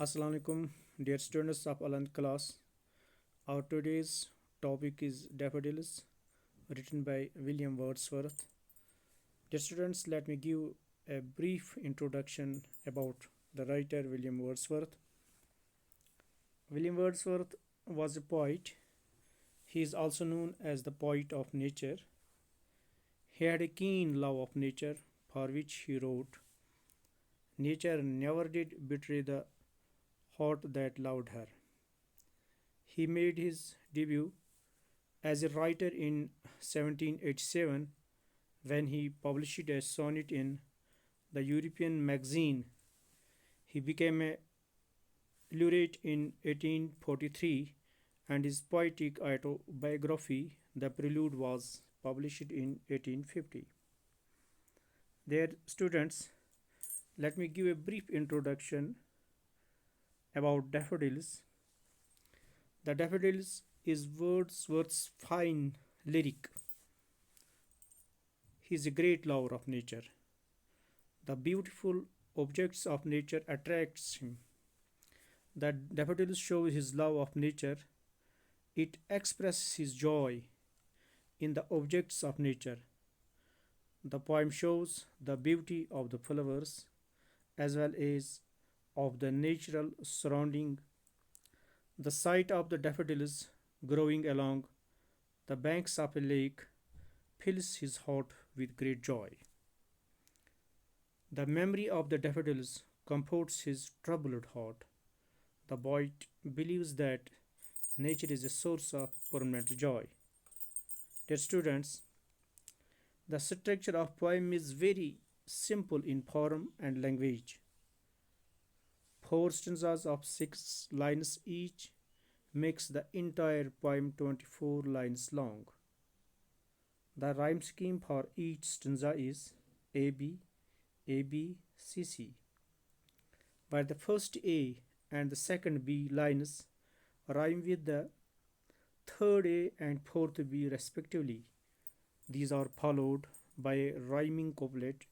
Assalamu alaikum, dear students of 11th class. Our today's topic is Daffodils, written by William Wordsworth. Dear students, let me give a brief introduction about the writer William Wordsworth. William Wordsworth was a poet. He is also known as the poet of nature. He had a keen love of nature, for which he wrote, "Nature never did betray the heart that loved her." He made his debut as a writer in 1787 when he published a sonnet in the European magazine. He became a laureate in 1843 and his poetic autobiography, The Prelude, was published in 1850. Dear students, let me give a brief introduction about daffodils. The Daffodils is Wordsworth's fine lyric. He is a great lover of nature. The beautiful objects of nature attracts him. The daffodils show his love of nature. It expresses his joy in the objects of nature. The poem shows the beauty of the flowers as well as of the natural surrounding. The sight of the daffodils growing along the banks of a lake fills his heart with great joy. The memory of the daffodils comforts his troubled heart. The poet believes that nature is a source of permanent joy. Dear students, the structure of poem is very simple in form and language. Four stanzas of 6 lines each makes the entire poem 24 lines long. The rhyme scheme for each stanza is AB, AB, CC, where the first A and the second B lines rhyme with the third A and fourth B respectively. These are followed by a rhyming couplet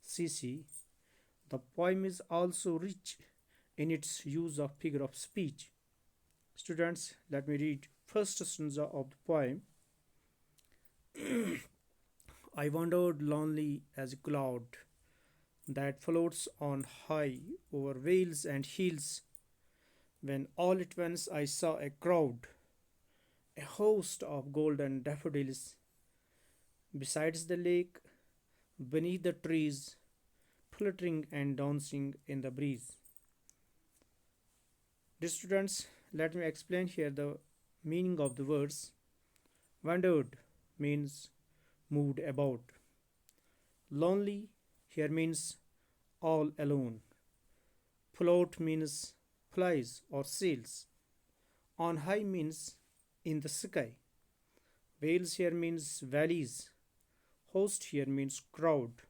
CC. The poem is also rich in its use of figure of speech. Students, let me read first stanza of the poem. I wandered lonely as a cloud that floats on high over vales and hills, when all at once I saw a crowd, a host of golden daffodils, besides the lake, beneath the trees, fluttering and dancing in the breeze. Dear students, let me explain here the meaning of the words. Wandered means moved about. Lonely here means all alone. Float means flies or sails. On high means in the sky. Vales here means valleys. Host here means crowd.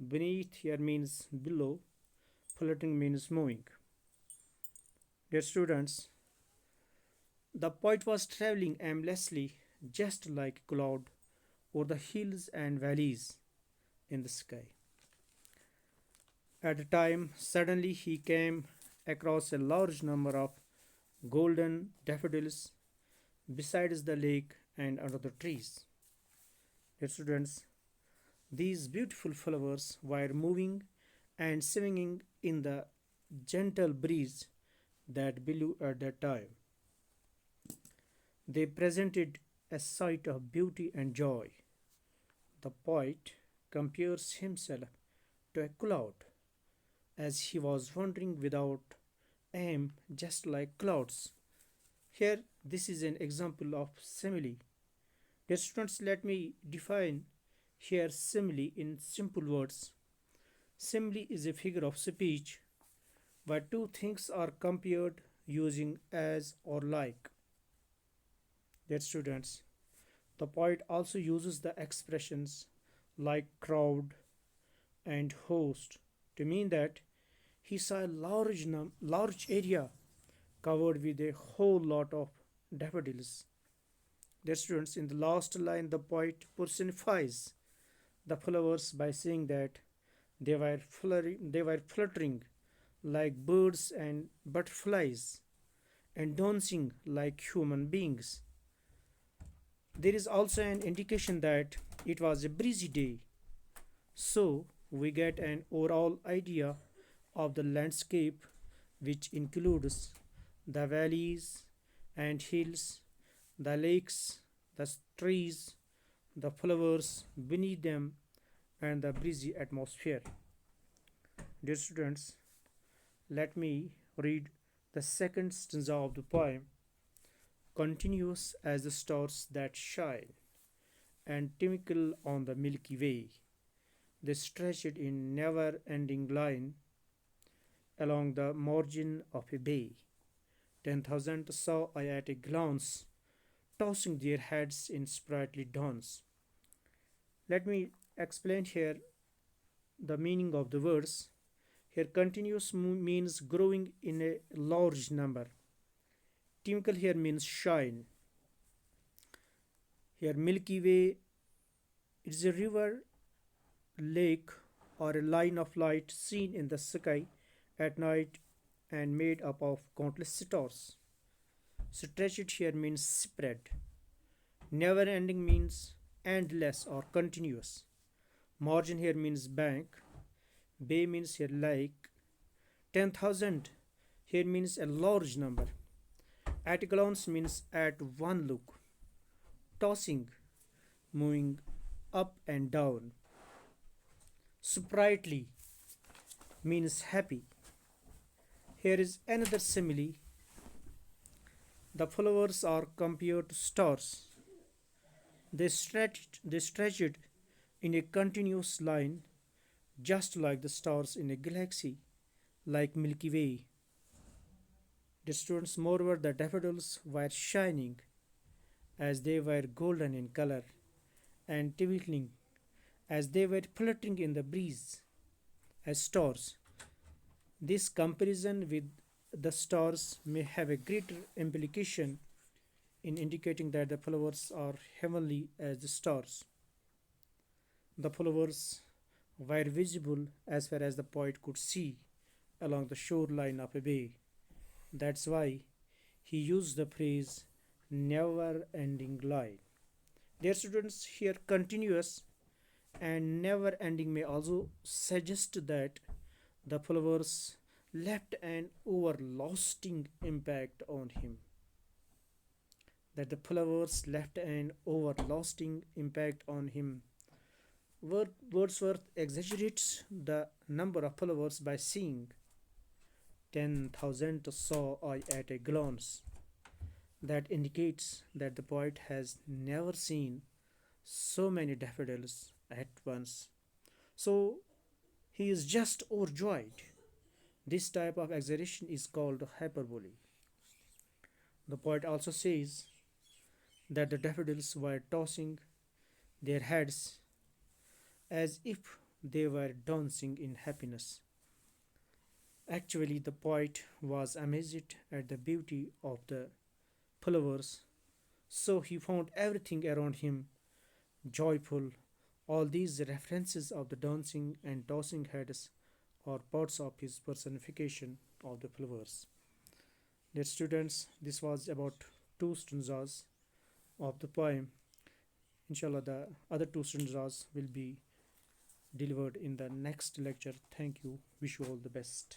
Beneath here means below. Floating means moving. Dear students, the poet was traveling aimlessly, just like a cloud, over the hills and valleys in the sky. At a time, suddenly he came across a large number of golden daffodils besides the lake and under the trees. Dear students, these beautiful flowers were moving and swinging in the gentle breeze that blew at that time. They presented a sight of beauty and joy. The poet compares himself to a cloud, as he was wandering without aim, just like clouds. Here, this is an example of simile. Dear students, let me define here simile in simple words. Simile is a figure of speech where two things are compared using as or like. Dear students, the poet also uses the expressions like crowd and host to mean that he saw a large area covered with a whole lot of daffodils. Dear students, in the last line, the poet personifies the flowers by saying that they were fluttering like birds and butterflies, and dancing like human beings. There is also an indication that it was a breezy day, so we get an overall idea of the landscape, which includes the valleys and hills, the lakes, the trees, the flowers beneath them, and the breezy atmosphere. Dear students, let me read the second stanza of the poem. Continuous as the stars that shine and twinkle on the Milky Way, they stretched in never ending line along the margin of a bay. 10,000 saw I at a glance, tossing their heads in sprightly dance. Let me explain here the meaning of the words. Here, continuous means growing in a large number. Twinkle here means shine. Here, Milky Way is a river, lake, or a line of light seen in the sky at night and made up of countless stars. Stretched here means spread. Never ending means endless or continuous. Margin here means bank. Bay means here lake. 10,000 here means a large number. At a glance means at one look. Tossing, moving up and down. Sprightly means happy. Here is another simile. The flowers are compared to stars. They stretched in a continuous line, just like the stars in a galaxy, like Milky Way. The students, moreover, the daffodils were shining as they were golden in color and twinkling as they were fluttering in the breeze as stars. This comparison with the stars may have a greater implication in indicating that the flowers are heavenly as the stars. The flowers were visible as far as the poet could see along the shoreline of a bay. That's why he used the phrase never ending line. Dear students, here continuous and never ending may also suggest that the flowers left an everlasting impact on him. That the flowers left an everlasting impact on him. Wordsworth exaggerates the number of flowers by saying, 10,000 saw I at a glance. That indicates that the poet has never seen so many daffodils at once. So he is just overjoyed. This type of exaggeration is called hyperbole. The poet also says that the daffodils were tossing their heads as if they were dancing in happiness. Actually, the poet was amazed at the beauty of the flowers, so he found everything around him joyful. All these references of the dancing and tossing heads are parts of his personification of the flowers. Dear students, this was about two stanzas of the poem. Inshallah, the other two stanzas will be delivered in the next lecture. Thank you. Wish you all the best.